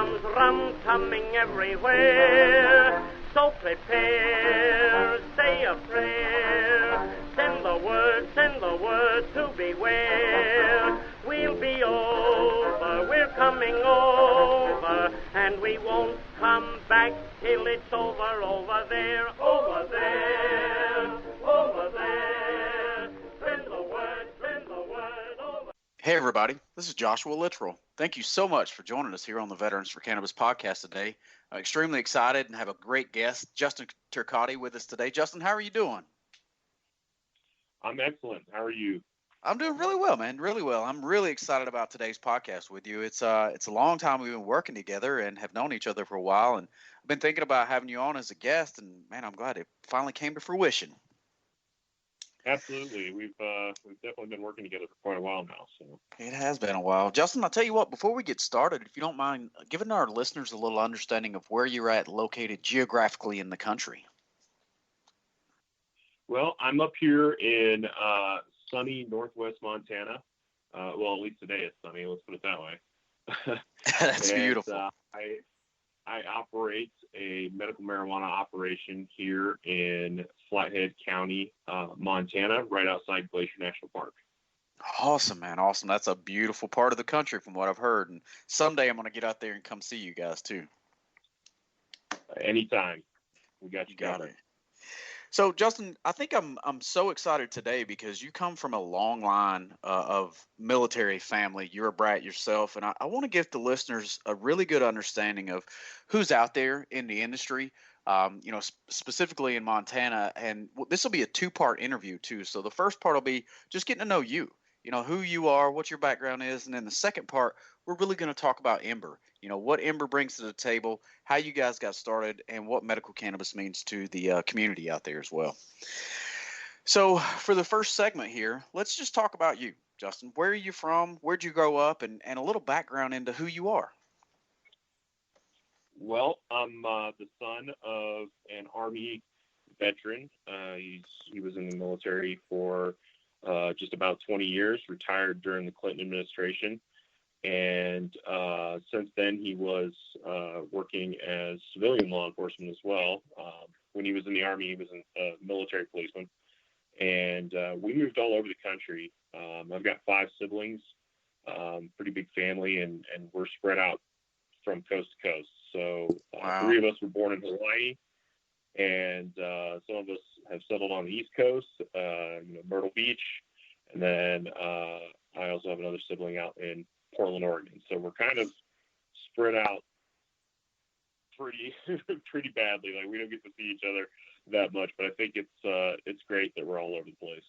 comes rum coming everywhere. So prepare, say a prayer, send the word to beware. We'll be over, we're coming over, and we won't come back till it's over, over there, over there, over there. Send the word over. Hey everybody, this is Joshua Littrell. Thank you so much for joining us here on the Veterans for Cannabis podcast today. I'm extremely excited and have a great guest, Justin TURCOTTE, with us today. Justin, how are you doing? I'm excellent. How are you? I'm doing really well, man. Really well. I'm really excited about today's podcast with you. It's a long time we've been working together and have known each other for a while, and I've been thinking about having you on as a guest, and man, I'm glad it finally came to fruition. Absolutely. We've definitely been working together for quite a while now. So it has been a while. Justin, I'll tell you what, before we get started, if you don't mind giving our listeners a little understanding of where you're located geographically in the country. Well, I'm up here in sunny northwest Montana. Well, at least today it's sunny. Let's put it that way. That's beautiful. I operate a medical marijuana operation here in Flathead County, Montana, right outside Glacier National Park. Awesome, man. Awesome. That's a beautiful part of the country from what I've heard. And someday I'm going to get out there and come see you guys too. Anytime. We got you Got covered. it. So, Justin, I think I'm so excited today because you come from a long line of military family. You're a brat yourself, and I want to give the listeners a really good understanding of who's out there in the industry, specifically in Montana. And this will be a two-part interview, too. So the first part will be just getting to know you, who you are, what your background is. And then the second part, we're really going to talk about Ember, what Ember brings to the table, how you guys got started, and what medical cannabis means to the community out there as well. So for the first segment here, let's just talk about you, Justin. Where are you from? Where'd you grow up? And a little background into who you are. Well, I'm the son of an Army veteran. He was in the military for just about 20 years, retired during the Clinton administration. And since then, he was working as civilian law enforcement as well. When he was in the Army, he was a military policeman. And we moved all over the country. I've got 5 siblings, pretty big family, and we're spread out from coast to coast. So Wow. 3 of us were born in Hawaii, and some of us have settled on the East Coast, Myrtle Beach. And then I also have another sibling out in Portland, Oregon. So we're kind of spread out pretty badly. Like, we don't get to see each other that much, but I think it's great that we're all over the place.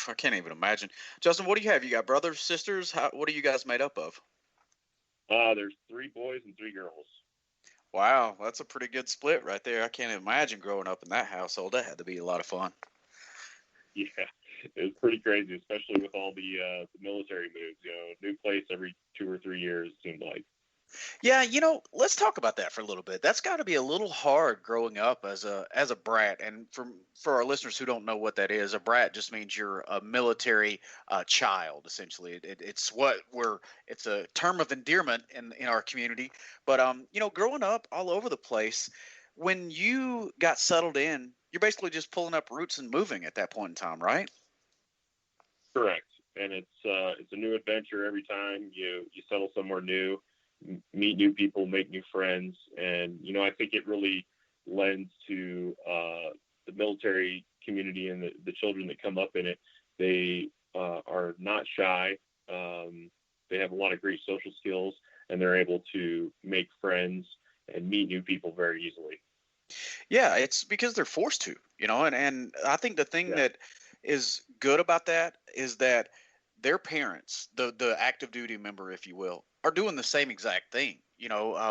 I can't even imagine. Justin, what do you have? You got brothers, sisters? What are you guys made up of? There's 3 boys and 3 girls. Wow, that's a pretty good split right there. I can't imagine growing up in that household. That had to be a lot of fun. Yeah, it was pretty crazy, especially with all the military moves. New place every 2 or 3 years, it seemed like. Yeah, let's talk about that for a little bit. That's got to be a little hard growing up as a brat. And for our listeners who don't know what that is, a brat just means you're a military child, essentially. It's a term of endearment in our community. But growing up all over the place, when you got settled in, you're basically just pulling up roots and moving at that point in time, right? Correct. And it's a new adventure every time you settle somewhere new. Meet new people, make new friends, and I think it really lends to the military community and the children that come up in it. They are not shy. They have a lot of great social skills, and they're able to make friends and meet new people very easily. Yeah, it's because they're forced to, and I think the thing that is good about that is that their parents, the active duty member, if you will, are doing the same exact thing.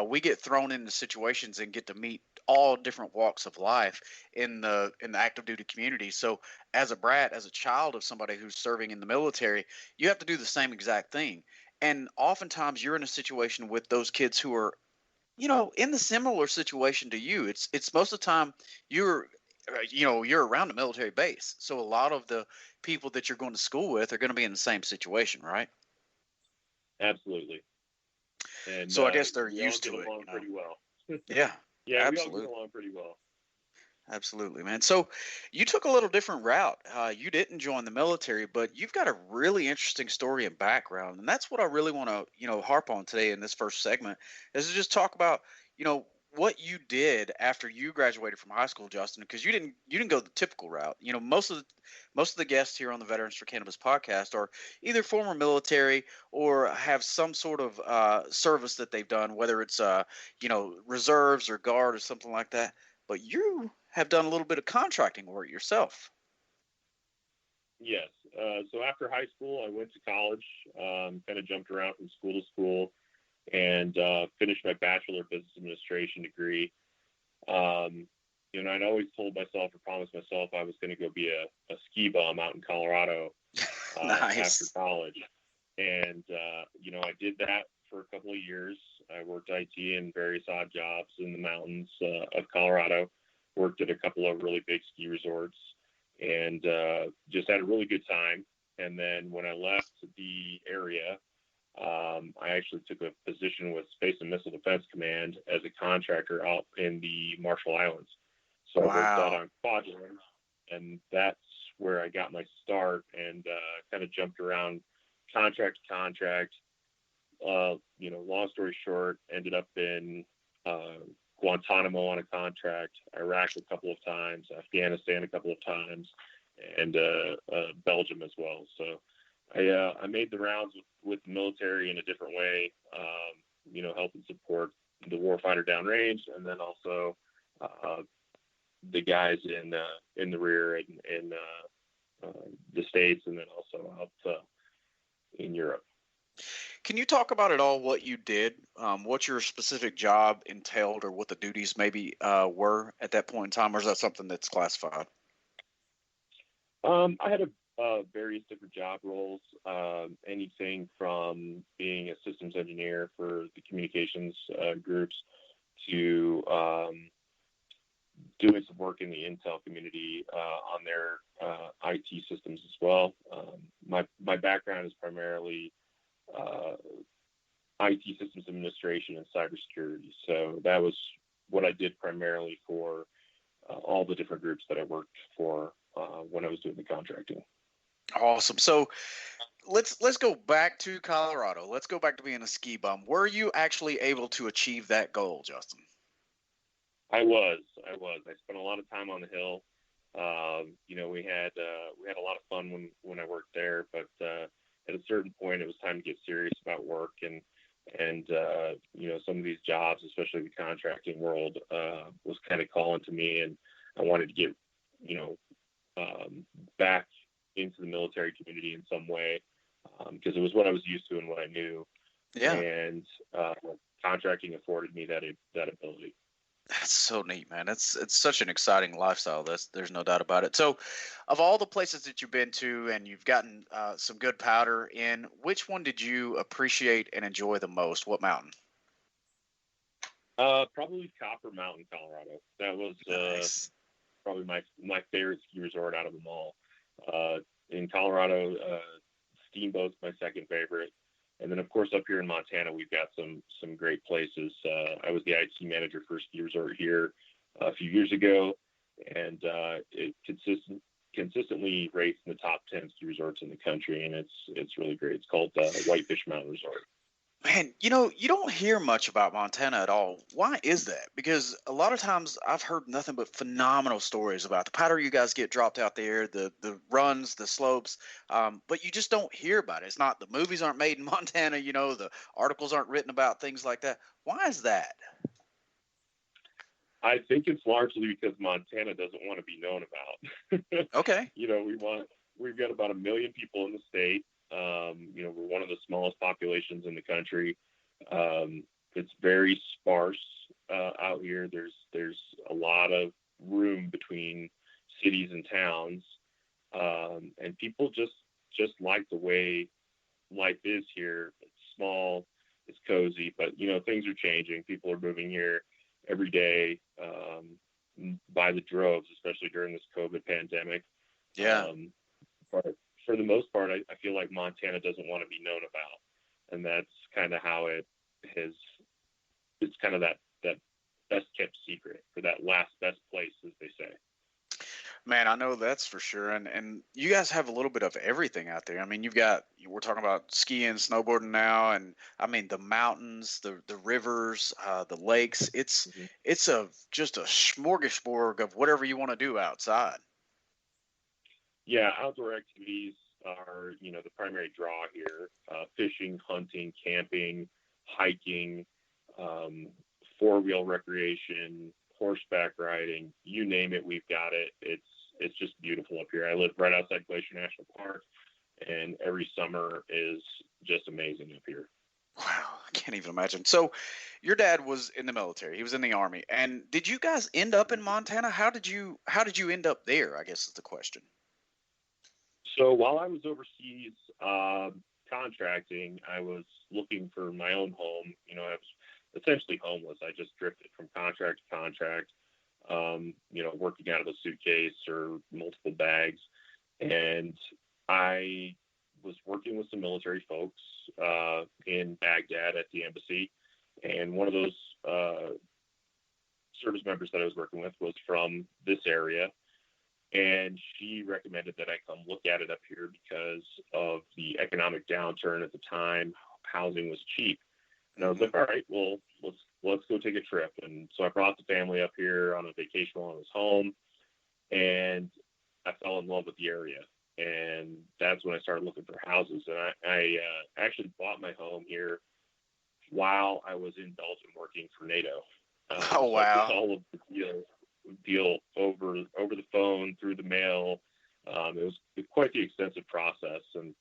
We get thrown into situations and get to meet all different walks of life in the active duty community. So as a brat, as a child of somebody who's serving in the military, you have to do the same exact thing. And oftentimes you're in a situation with those kids who are, in the similar situation to you. It's most of the time you're around a military base. So a lot of the people that you're going to school with are going to be in the same situation, right? Absolutely. And So I guess they're we all used get to it. along pretty well. Yeah, Yeah, we all absolutely. get along pretty well. Absolutely, man. So you took a little different route. You didn't join the military, but you've got a really interesting story and background, and that's what I really want to, harp on today in this first segment, is to just talk about, what you did after you graduated from high school, Justin, because you didn't go the typical route. Most of the guests here on the Veterans for Cannabis podcast are either former military or have some sort of service that they've done, whether it's reserves or guard or something like that. But you have done a little bit of contracting work yourself. Yes. So after high school, I went to college, kind of jumped around from school to school, and finished my Bachelor of Business Administration degree. I'd always told myself or promised myself I was going to go be a ski bum out in Colorado Nice. after college. And, I did that for a couple of years. I worked IT in various odd jobs in the mountains of Colorado, worked at a couple of really big ski resorts, and just had a really good time. And then when I left the area, I actually took a position with Space and Missile Defense Command as a contractor out in the Marshall Islands. So Wow. I worked out on quadrants, and that's where I got my start, and kind of jumped around contract to contract. Long story short, ended up in Guantanamo on a contract, Iraq a couple of times, Afghanistan a couple of times, and Belgium as well. So I made the rounds with the military in a different way, helping support the warfighter downrange, and then also the guys in the rear in the States, and then also out in Europe. Can you talk about at all what you did, what your specific job entailed, or what the duties maybe were at that point in time, or is that something that's classified? I had various different job roles, anything from being a systems engineer for the communications groups to doing some work in the Intel community on their IT systems as well. My background is primarily IT systems administration and cybersecurity. So that was what I did primarily for all the different groups that I worked for when I was doing the contracting. Awesome. So let's go back to Colorado. Let's go back to being a ski bum. Were you actually able to achieve that goal, Justin? I was. I spent a lot of time on the hill. We had a lot of fun when I worked there, but at a certain point, it was time to get serious about work, and some of these jobs, especially the contracting world, was kind of calling to me, and I wanted to get back into the military community in some way, because it was what I was used to and what I knew. Yeah. And contracting afforded me that ability. That's so neat, man. It's such an exciting lifestyle. There's no doubt about it. So, of all the places that you've been to and you've gotten some good powder in, which one did you appreciate and enjoy the most? What mountain? Probably Copper Mountain, Colorado. That was Nice. probably my favorite ski resort out of them all. In Colorado, Steamboat's my second favorite. And then, of course, up here in Montana, we've got some great places. I was the IT manager for a ski resort here a few years ago, and it consistently rates in the top 10 ski resorts in the country, and it's really great. It's called Whitefish Mountain Resort. Man, you don't hear much about Montana at all. Why is that? Because a lot of times I've heard nothing but phenomenal stories about the powder you guys get dropped out there, the runs, the slopes, but you just don't hear about it. It's not, the movies aren't made in Montana, the articles aren't written about, things like that. Why is that? I think it's largely because Montana doesn't want to be known about. Okay. We've got about 1 million people in the state. We're one of the smallest populations in the country. It's very sparse out here. There's a lot of room between cities and towns, and people just like the way life is here. It's small, it's cozy, but things are changing. People are moving here every day by the droves, especially during this COVID pandemic. Yeah. But for the most part, I feel like Montana doesn't want to be known about, and that's kind of how it has, it's kind of that best kept secret, for that last best place, as they say. Man, I know that's for sure. And you guys have a little bit of everything out there. I mean, we're talking about skiing, snowboarding now, and I mean the mountains, the rivers, the lakes. Mhm. It's just a smorgasbord of whatever you want to do outside. Yeah, outdoor activities are, the primary draw here. Fishing, hunting, camping, hiking, um, four-wheel recreation, horseback riding, you name it, we've got it. It's just beautiful up here. I live right outside Glacier National Park, and every summer is just amazing up here. Wow, I can't even imagine. So, your dad was in the military. He was in the army. And did you guys end up in Montana? How did you end up there? I guess is the question. So while I was overseas contracting, I was looking for my own home. I was essentially homeless. I just drifted from contract to contract, working out of a suitcase or multiple bags. And I was working with some military folks in Baghdad at the embassy. And one of those service members that I was working with was from this area. And she recommended that I come look at it up here because of the economic downturn at the time. Housing was cheap. And I was like, all right, well, let's go take a trip. And so I brought the family up here on a vacation while I was home, and I fell in love with the area. And that's when I started looking for houses. And I actually bought my home here while I was in Belgium working for NATO. Oh, So I did wow. all of the deal over the phone, through the mail. It was quite the extensive process. And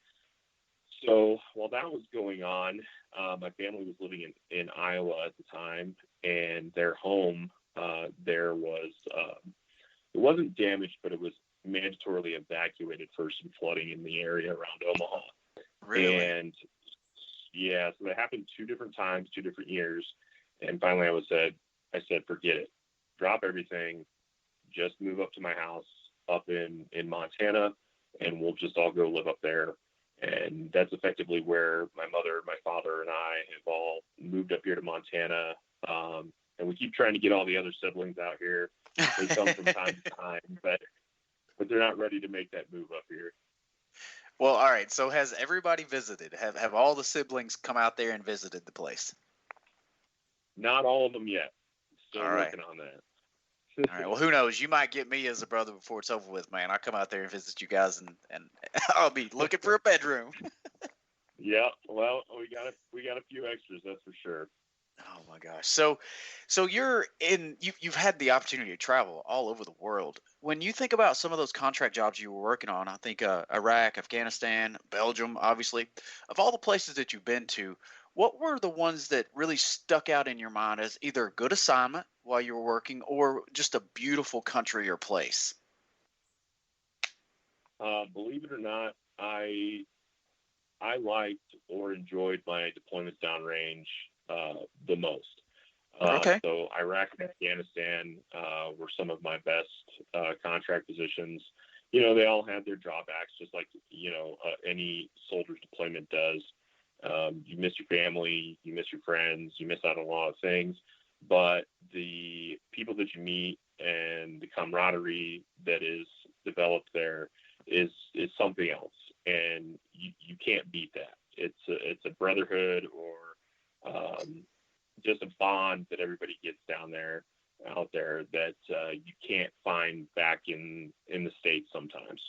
so while that was going on, my family was living in Iowa at the time, and their home there was it wasn't damaged, but it was mandatorily evacuated for some flooding in the area around Omaha. Really? And yeah, so that happened two different times, 2 different years. And finally I said, forget it. Drop everything, just move up to my house up in Montana, and we'll just all go live up there. And that's effectively where my mother, my father, and I have all moved up here to Montana. And we keep trying to get all the other siblings out here. They come from time to time, but they're not ready to make that move up here. Well, all right. So has everybody visited? Have all the siblings come out there and visited the place? Not all of them yet. Still All right. working on that. All right. Well, who knows? You might get me as a brother before it's over with, man. I'll come out there and visit you guys, and I'll be looking for a bedroom. Yeah, well, we got a few extras, that's for sure. Oh my gosh. So you've had the opportunity to travel all over the world. When you think about some of those contract jobs you were working on, I think Iraq, Afghanistan, Belgium, obviously, of all the places that you've been to, what were the ones that really stuck out in your mind as either a good assignment while you were working or just a beautiful country or place? Believe it or not, I liked or enjoyed my deployments downrange the most. Okay. So Iraq and Afghanistan were some of my best contract positions. They all had their drawbacks, just like any soldier's deployment does. You miss your family, you miss your friends, you miss out on a lot of things. But the people that you meet and the camaraderie that is developed there is something else, and you can't beat that. It's a brotherhood, or just a bond that everybody gets out there that you can't find back in the States sometimes.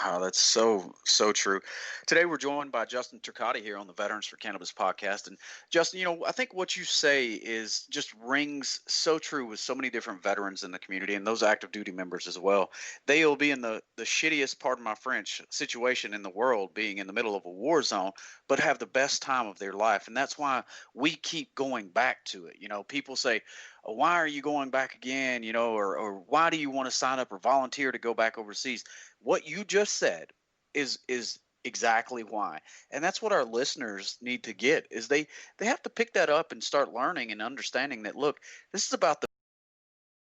Wow, that's so true. Today we're joined by Justin Turcotte here on the Veterans for Cannabis podcast. And Justin, I think what you say is just rings so true with so many different veterans in the community and those active duty members as well. They'll be in the shittiest, pardon my French, situation in the world, being in the middle of a war zone, but have the best time of their life. And that's why we keep going back to it. People say, "Oh, why are you going back again? Or why do you want to sign up or volunteer to go back overseas?" What you just said is exactly why. And that's what our listeners need to get is they have to pick that up and start learning and understanding that, look, this is about the